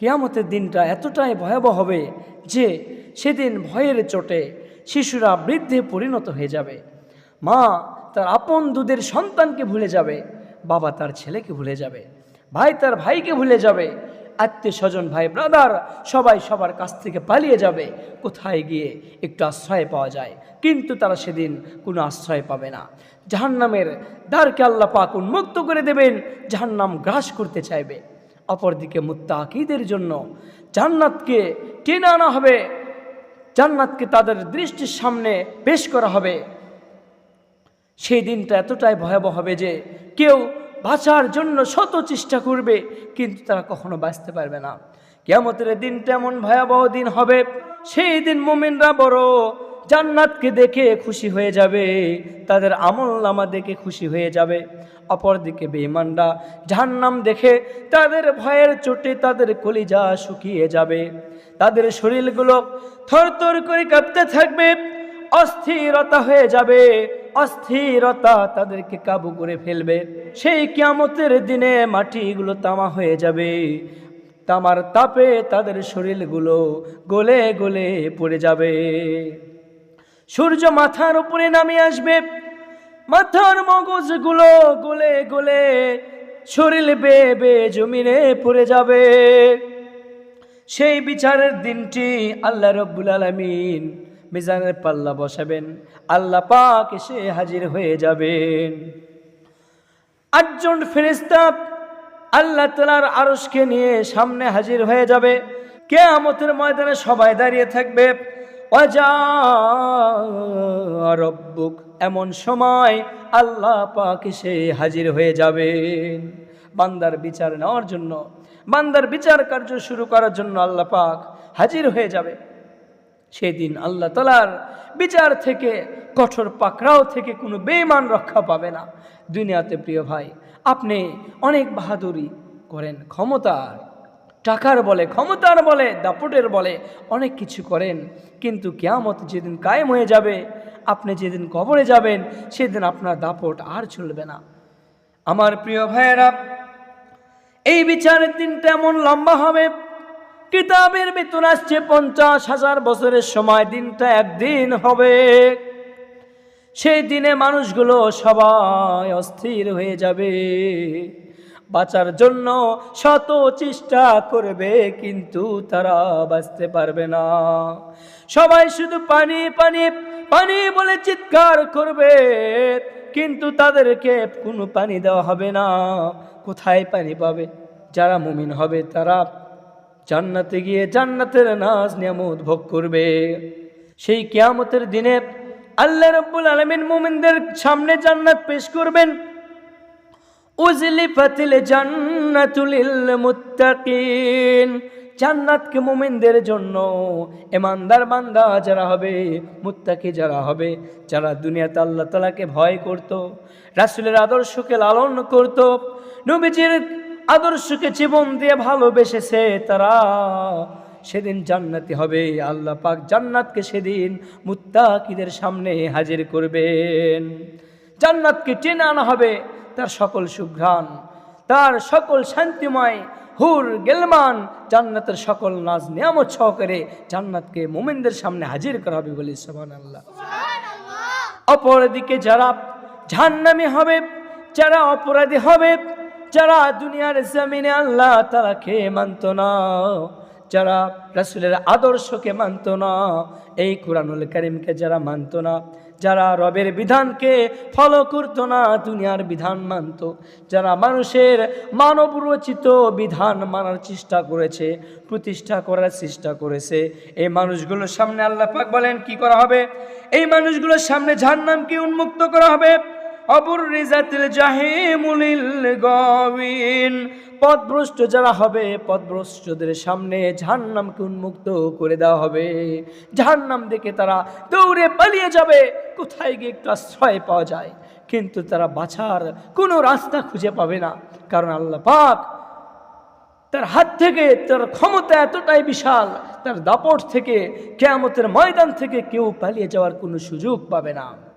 কিয়ামতের দিনটা এতটাই ভয়াবহ হবে যে সেদিন ভয়ের চোটে শিশুরা বৃদ্ধে পরিণত হয়ে যাবে। মা তার আপন দুধের সন্তানকে ভুলে যাবে, বাবা তার ছেলেকে ভুলে যাবে, ভাই তার ভাইকে ভুলে যাবে, আত্মীয় স্বজন ভাই ব্রাদার সবাই সবার কাছ থেকে পালিয়ে যাবে। কোথায় গিয়ে একটু আশ্রয় পাওয়া যায়, কিন্তু তারা সেদিন কোনো আশ্রয় পাবে না। জাহান্নামের দ্বারকে আল্লাহ পাক উন্মুক্ত করে দেবেন, জাহান্নাম গ্রাস করতে চাইবে। অপরদিকে মুত্তাকিদের জন্য জান্নাতকে টেনে আনা হবে, জান্নাতকে তাদের দৃষ্টির সামনে পেশ করা হবে। সেই দিনটা এতটাই ভয়াবহ হবে যে কেউ বাঁচার জন্য শত চেষ্টা করবে, কিন্তু তারা কখনো বাঁচতে পারবে না। কিয়ামতের দিনটা এমন ভয়াবহ দিন হবে, সেই দিন মুমিনরা বড় জান্নাতকে দেখে খুশি হয়ে যাবে, তাদের আমলনামা দেখে খুশি হয়ে যাবে। অপরদিকে বেঈমানরা জাহান্নাম দেখে তাদের ভয়ের চোটে তাদের কলিজা শুকিয়ে যাবে, তাদের শরীরগুলো থরথর করে কাঁপতে থাকবে, অস্থিরতা হয়ে যাবে, অস্থিরতা তাদেরকে কাবু করে ফেলবে। সেই কিয়ামতের দিনে মাটিগুলো তামা হয়ে যাবে, তামার তাপে তাদের শরীরগুলো গলে গলে পড়ে যাবে। সূর্য মাথার উপরে নামে আসবে, মাথার মগজগুলো গলে গলে শরীর বেয়ে বেয়ে জমিনে পড়ে যাবে। সেই বিচারের দিনটি আল্লাহ রাব্বুল আলামিন মিজানের পাল্লা বসাবেন, আল্লাহ পাক এসে হাজির হয়ে যাবেন। 8 জন ফেরেশতা আল্লাহ তাআলার আরশকে নিয়ে সামনে হাজির হয়ে যাবে। কিয়ামতের ময়দানে সবাই দাঁড়িয়ে থাকবে। ওয়াজা রব্বুক, এমন সময় আল্লাহ পাক এসে হাজির হয়ে যাবেন বান্দার বিচার নেওয়ার জন্য, বান্দার বিচার কার্য শুরু করার জন্য আল্লাহ পাক হাজির হয়ে যাবে। সেদিন আল্লাহ তাআলার বিচার থেকে, কঠোর পাকড়াও থেকে কোনো বেঈমান রক্ষা পাবে না। দুনিয়াতে প্রিয় ভাই, আপনি অনেক বাহাদুরি করেন, ক্ষমতার টাকার বলে, ক্ষমতার বলে, দাপটের বলে অনেক কিছু করেন, কিন্তু কিয়ামত যেদিন কায়েম হয়ে যাবে, আপনি যেদিন কবরে যাবেন, সেদিন আপনার দাপট আর চলবে না। আমার প্রিয় ভাইয়েরা, এই বিচারের দিনটা এমন লম্বা হবে, কিতাবের ভিতর আসছে 50,000 বছরের সময় দিনটা একদিন হবে। সেই দিনে মানুষগুলো সবাই অস্থির হয়ে যাবে, বাঁচার জন্য শত চেষ্টা করবে, কিন্তু তারা বাঁচতে পারবে না। সবাই শুধু পানি পানি পানি বলে চিৎকার করবে, কিন্তু তাদেরকে কোনো পানি দেওয়া হবে না। কোথায় পানি পাবে? যারা মুমিন হবে তারা জান্নাতে গিয়ে জান্নাতের নাজ নিয়ামত ভোগ করবে। সেই কিয়ামতের দিনে আল্লাহ রাব্বুল আলামিন মুমিনদের সামনে জান্নাত পেশ করবেন। উজলিফাতিল জান্নাতু লিল মুত্তাকিন, জান্নাতকে মুমিনদের জন্য, ঈমানদার বান্দা যারা হবে, মুত্তাকি যারা হবে, যারা দুনিয়াতে আল্লাহ তাআলাকে ভয় করত, রাসূলের আদর্শকে লালন করত, নবীজির আদর্শকে জীবন দিয়ে ভালোবেসেছে, তারা সেদিন জান্নাতি হবে। আল্লাহ পাক জান্নাতকে সেদিন মুত্তাকিদের সামনে হাজির করবেন। জান্নাতকে টেনে আনা হবে, তার সকল সুঘ্রাণ, তার সকল শান্তিময় হুর গেলমান, জান্নাতের সকল নাজ নিয়ামত সহকারে জান্নাতকে মুমিনদের সামনে হাজির করা হবে, বলি সুবহানাল্লাহ। অপরদিকে যারা জাহান্নামী হবে, যারা অপরাধী হবে, যারা দুনিয়ার জমিনে আল্লাহ তাআলাকে মানত না, যারা রাসূলের আদর্শকে মানত না, এই কোরআনুল কারীমকে যারা মানত না, যারা রবের বিধানকে ফলো করতো না, দুনিয়ার বিধান মানত, যারা মানুষের মানব রচিত বিধান মানার চেষ্টা করেছে, প্রতিষ্ঠা করার চেষ্টা করেছে, এই মানুষগুলোর সামনে আল্লাহ পাক বলেন কি করা হবে? এই মানুষগুলোর সামনে জাহান্নামকে উন্মুক্ত করা হবে। অবুররিজাতিল জাহিমু লিল গাওয়িন, পথভ্রষ্ট যারা হবে, পথভ্রষ্টদের সামনে জাহান্নামকে উন্মুক্ত করে দেওয়া হবে। জাহান্নাম দেখে তারা দৌড়ে পালিয়ে যাবে, কোথায় গিয়ে একটু আশ্রয় পাওয়া যায়, কিন্তু তারা বাঁচার কোনো রাস্তা খুঁজে পাবে না। কারণ আল্লাহ পাক তার হাত থেকে, তার ক্ষমতা এতটাই বিশাল, তার দাপট থেকে, কিয়ামতের ময়দান থেকে কেউ পালিয়ে যাওয়ার কোনো সুযোগ পাবে না।